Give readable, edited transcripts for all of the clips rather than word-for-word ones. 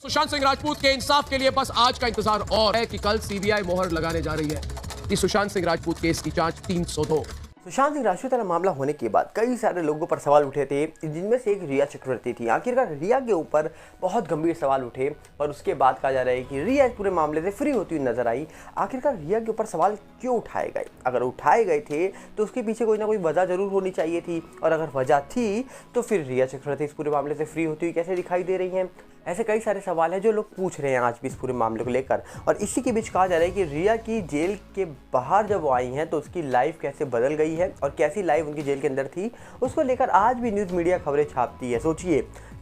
सुशांत सिंह राजपूत के इंसाफ के लिए बस आज का इंतजार और है कि कल सीबीआई मोहर लगाने जा रही है कि सुशांत सिंह राजपूत केस की जांच 302। सुशांत सिंह राजपूत वाला मामला होने के बाद कई सारे लोगों पर सवाल उठे थे, जिनमें से एक रिया चक्रवर्ती थी। आखिरकार रिया के ऊपर बहुत गंभीर सवाल उठे, पर उसके बाद कहा जा रहा है कि रिया इस पूरे मामले से फ्री होती हुई नजर आई। आखिरकार रिया के ऊपर सवाल क्यों उठाए गए? अगर उठाए गए थे तो उसके पीछे कोई ना कोई वजह जरूर होनी चाहिए थी, और अगर वजह थी तो फिर रिया चक्रवर्ती इस पूरे मामले से फ्री होती हुई कैसे दिखाई दे रही हैं? ऐसे कई सारे सवाल हैं जो लोग पूछ रहे हैं आज भी इस पूरे मामले को लेकर। और इसी के बीच कहा जा रहा है कि रिया की जेल के बाहर जब वो आई हैं तो उसकी लाइफ कैसे बदल गई है और कैसी लाइफ उनकी जेल के अंदर थी, उसको लेकर आज भी न्यूज़ मीडिया खबरें छापती है। सोचिए,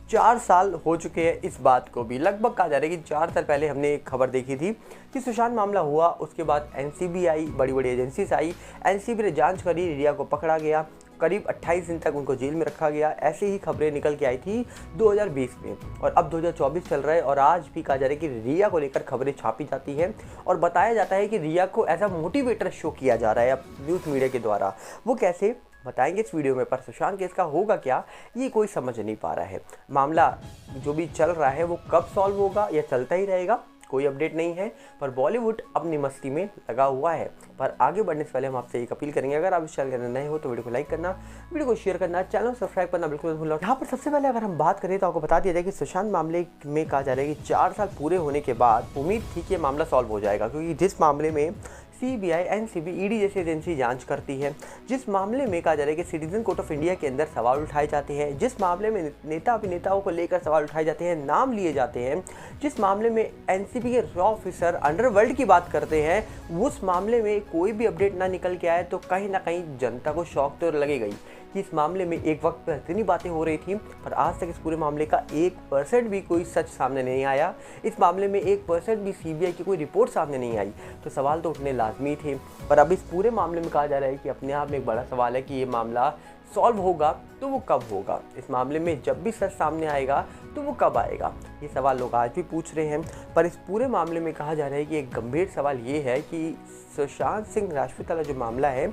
4 साल हो चुके हैं इस बात को भी। लगभग कहा जा रहा है कि 4 साल पहले हमने एक खबर देखी थी कि सुशांत मामला हुआ, उसके बाद एनसीबी आई, बड़ी बड़ी एजेंसीज आई, एनसीबी ने जांच करी, रिया को पकड़ा गया, करीब 28 दिन तक उनको जेल में रखा गया। ऐसे ही खबरें निकल के आई थी 2020 में, और अब 2024 चल रहा है और आज भी कहा जा रहा है कि रिया को लेकर खबरें छापी जाती हैं और बताया जाता है कि रिया को एज अ मोटिवेटर शो किया जा रहा है अब न्यूज़ मीडिया के द्वारा। वो कैसे बताएंगे इस वीडियो में, पर सुशांत केस का होगा क्या ये कोई समझ नहीं पा रहा है। मामला जो भी चल रहा है वो कब सॉल्व होगा या चलता ही रहेगा, कोई अपडेट नहीं है। पर बॉलीवुड अपनी मस्ती में लगा हुआ है। पर आगे बढ़ने से पहले हम आपसे एक अपील करेंगे, अगर आप इस चैनल के अंदर नए हो तो वीडियो को लाइक करना, वीडियो को शेयर करना, चैनल सब्सक्राइब करना बिल्कुल मत भूलना। यहाँ पर सबसे पहले अगर हम बात करें तो आपको बता दिया जाए कि सुशांत मामले में कहा जा रहा है कि 4 साल पूरे होने के बाद उम्मीद थी कि मामला सॉल्व हो जाएगा, क्योंकि जिस मामले में सीबीआई, एनसीबी, ईडी जैसी एजेंसी जांच करती है, जिस मामले में कहा जा रहा है कि सिटीजन कोर्ट ऑफ इंडिया के अंदर सवाल उठाए जाते हैं, जिस मामले में नेता अभिनेताओं को लेकर सवाल उठाए जाते हैं, नाम लिए जाते हैं, जिस मामले में एनसीबी के रॉ ऑफिसर अंडरवर्ल्ड की बात करते हैं, उस मामले में कोई भी अपडेट ना निकल के आए तो कहीं ना कहीं जनता को शौक तो लगेगा ही कि इस मामले में एक वक्त पर इतनी बातें हो रही थी, पर आज तक इस पूरे मामले का 1% भी कोई सच सामने नहीं आया। इस मामले में 1% भी सीबीआई की कोई रिपोर्ट सामने नहीं आई, तो सवाल तो उठने लाजमी थे। पर अब इस पूरे मामले में कहा जा रहा है कि अपने आप में एक बड़ा सवाल है कि ये मामला सॉल्व होगा तो वो कब होगा? इस मामले में जब भी सच सामने आएगा तो वो कब आएगा? ये सवाल लोग आज भी पूछ रहे हैं। पर इस पूरे मामले में कहा जा रहा है कि एक गंभीर सवाल ये है कि सुशांत सिंह राजपूत वाला जो मामला है,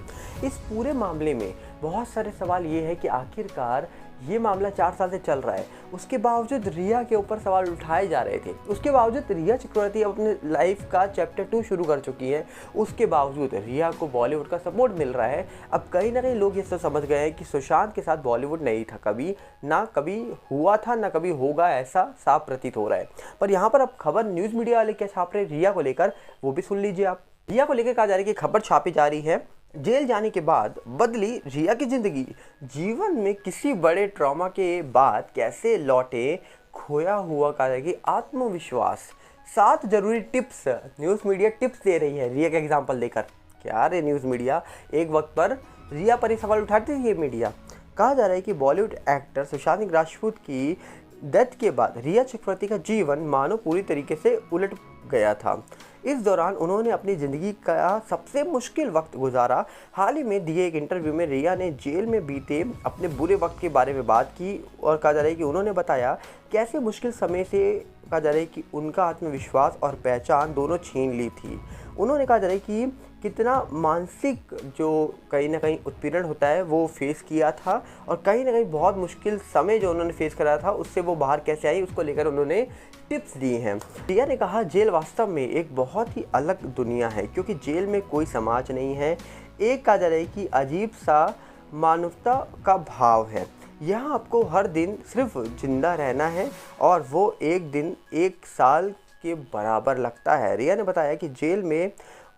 इस पूरे मामले में बहुत सारे सवाल ये है कि आखिरकार ये मामला 4 साल से चल रहा है, उसके बावजूद रिया के ऊपर सवाल उठाए जा रहे थे, उसके बावजूद रिया चक्रवर्ती अपने लाइफ का चैप्टर 2 शुरू कर चुकी है, उसके बावजूद रिया को बॉलीवुड का सपोर्ट मिल रहा है। अब कहीं ना कहीं लोग ये सब समझ गए हैं कि सुशांत के साथ बॉलीवुड नहीं था, कभी ना कभी हुआ था ना कभी होगा, ऐसा साफ प्रतीत हो रहा है। पर यहाँ पर अब खबर न्यूज़ मीडिया वाले क्या छाप रहे हैं रिया को लेकर, वो भी सुन लीजिए आप। रिया को लेकर कहा जा रहा है कि खबर छापी जा रही है, जेल जाने के बाद बदली रिया की जिंदगी, जीवन में किसी बड़े ट्रॉमा के बाद कैसे लौटे खोया हुआ कहा जाए कि आत्मविश्वास, 7 जरूरी टिप्स न्यूज़ मीडिया टिप्स दे रही है रिया का एग्जांपल देकर। क्या रे न्यूज़ मीडिया, एक वक्त पर रिया पर ही सवाल उठाती थी ये मीडिया। कहा जा रहा है कि बॉलीवुड एक्टर सुशांत सिंह राजपूत की डेथ के बाद रिया चक्रवर्ती का जीवन मानो पूरी तरीके से उलट गया था। इस दौरान उन्होंने अपनी ज़िंदगी का सबसे मुश्किल वक्त गुजारा। हाल ही में दिए एक इंटरव्यू में रिया ने जेल में बीते अपने बुरे वक्त के बारे में बात की, और कहा जा रहा है कि उन्होंने बताया कैसे मुश्किल समय से कहा जा रहा है कि उनका आत्मविश्वास और पहचान दोनों छीन ली थी। उन्होंने कहा जा रहा है कि कितना मानसिक जो कहीं ना कहीं उत्पीड़न होता है वो फेस किया था, और कहीं ना कहीं बहुत मुश्किल समय जो उन्होंने फेस करा था उससे वो बाहर कैसे आई, उसको लेकर उन्होंने टिप्स दी हैं। रिया ने कहा, जेल वास्तव में एक बहुत ही अलग दुनिया है, क्योंकि जेल में कोई समाज नहीं है। एक कहा जा रहा है कि अजीब सा मानवता का भाव है। यहाँ आपको हर दिन सिर्फ जिंदा रहना है, और वो एक दिन 1 साल के बराबर लगता है। रिया ने बताया कि जेल में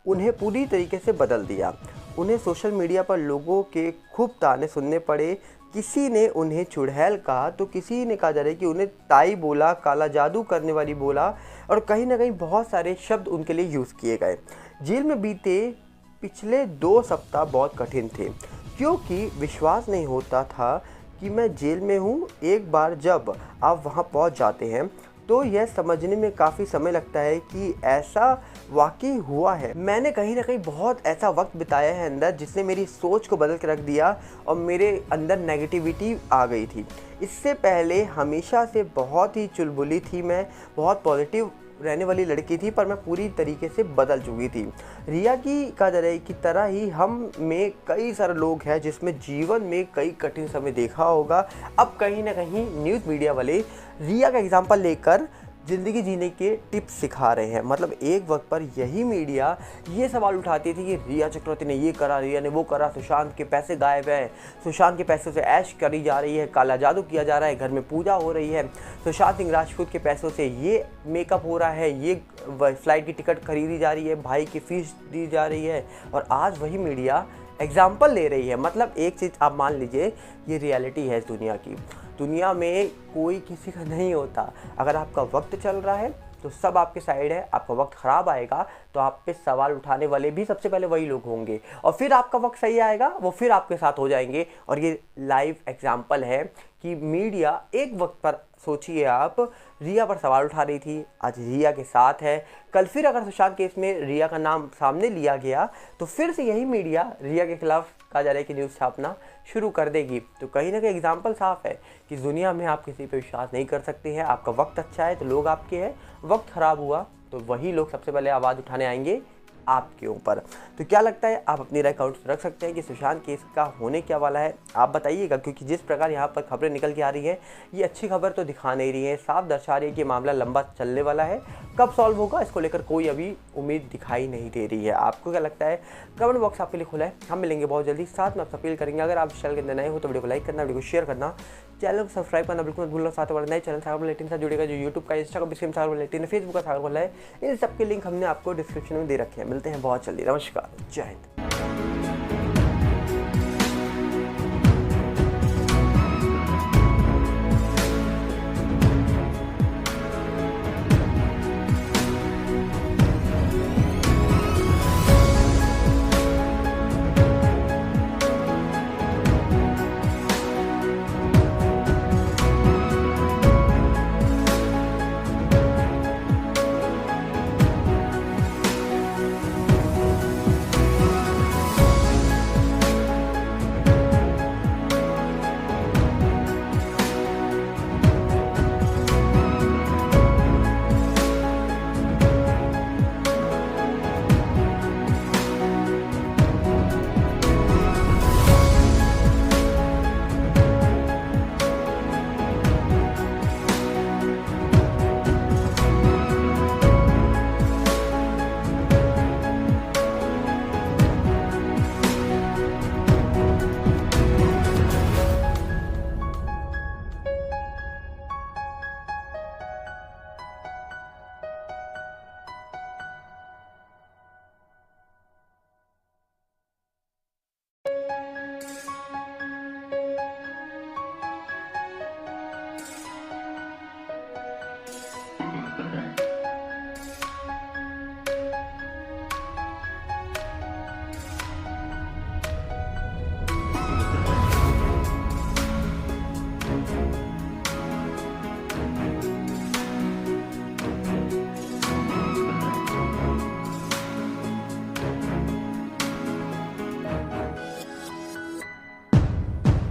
उन्हें पूरी तरीके से बदल दिया। उन्हें सोशल मीडिया पर लोगों के खूब ताने सुनने पड़े। किसी ने उन्हें चुड़ैल कहा तो किसी ने कहा जा रहा है कि उन्हें ताई बोला, काला जादू करने वाली बोला, और कहीं ना कहीं बहुत सारे शब्द उनके लिए यूज़ किए गए। जेल में बीते पिछले 2 सप्ताह बहुत कठिन थे, क्योंकि विश्वास नहीं होता था कि मैं जेल में हूँ। एक बार जब आप वहाँ पहुँच जाते हैं तो यह समझने में काफ़ी समय लगता है कि ऐसा वाकई हुआ है। मैंने कहीं ना कहीं बहुत ऐसा वक्त बिताया है अंदर, जिसने मेरी सोच को बदल के रख दिया और मेरे अंदर नेगेटिविटी आ गई थी। इससे पहले हमेशा से बहुत ही चुलबुली थी मैं, बहुत पॉजिटिव रहने वाली लड़की थी, पर मैं पूरी तरीके से बदल चुकी थी। रिया की कहा जा रहा है की तरह ही हम में कई सारे लोग हैं जिसमें जीवन में कई कठिन समय देखा होगा। अब कहीं ना कहीं न्यूज़ मीडिया वाले रिया का एग्जाम्पल लेकर ज़िंदगी जीने के टिप्स सिखा रहे हैं। मतलब एक वक्त पर यही मीडिया ये सवाल उठाती थी कि रिया चक्रवर्ती ने ये करा, रिया ने वो करा, सुशांत के पैसे गायब हैं, सुशांत के पैसों से ऐश करी जा रही है, काला जादू किया जा रहा है, घर में पूजा हो रही है, सुशांत सिंह राजपूत के पैसों से ये मेकअप हो रहा है, ये फ्लाइट की टिकट खरीदी जा रही है, भाई की फीस दी जा रही है। और आज वही मीडिया एग्जाम्पल ले रही है। मतलब एक चीज़ आप मान लीजिए, ये रियलिटी है इस दुनिया की। दुनिया में कोई किसी का नहीं होता। अगर आपका वक्त चल रहा है तो सब आपके साइड है, आपका वक्त ख़राब आएगा तो आप पे सवाल उठाने वाले भी सबसे पहले वही लोग होंगे, और फिर आपका वक्त सही आएगा वो फिर आपके साथ हो जाएंगे। और ये लाइव एग्जाम्पल है कि मीडिया एक वक्त पर, सोचिए आप, रिया पर सवाल उठा रही थी, आज रिया के साथ है। कल फिर अगर सुशांत केस में रिया का नाम सामने लिया गया तो फिर से यही मीडिया रिया के खिलाफ कहा जा रहा है कि न्यूज़ छापना शुरू कर देगी। तो कहीं ना कहीं एग्जाम्पल साफ है कि दुनिया में आप किसी पर विश्वास नहीं कर सकते हैं। आपका वक्त अच्छा है तो लोग आपके हैं, वक्त ख़राब हुआ तो वही लोग सबसे पहले आवाज़ उठाने आएंगे आपके ऊपर। तो क्या लगता है, आप अपनी राय काउंट रख सकते हैं कि सुशांत केस का होने क्या वाला है, आप बताइएगा। क्योंकि जिस प्रकार यहाँ पर खबरें निकल के आ रही हैं, ये अच्छी खबर तो दिखा नहीं रही है, साफ दर्शा रही है कि मामला लंबा चलने वाला है। कब सॉल्व होगा इसको लेकर कोई अभी उम्मीद दिखाई नहीं दे रही है। आपको क्या लगता है, कमेंट बॉक्स आपके लिए खुला है। हम मिलेंगे बहुत जल्दी। साथ में आप अपील करेंगे, अगर आप चैनल के अंदर नए हो तो वीडियो को लाइक करना, वीडियो को शेयर करना, चैनल को सब्सक्राइब करना बिल्कुल मत भूलना। साथ में नए चैनल सागर बुलेटिन से जुड़ेगा, जो यूट्यूब का, इंस्टा का भी सागर बुलेटिन है, फेसबुक का सागर बुलेटिन है। इन सबके लिंक हमने आपको डिस्क्रिप्शन में दे रखे हैं। मिलते हैं बहुत जल्दी। नमस्कार, जय हिंद।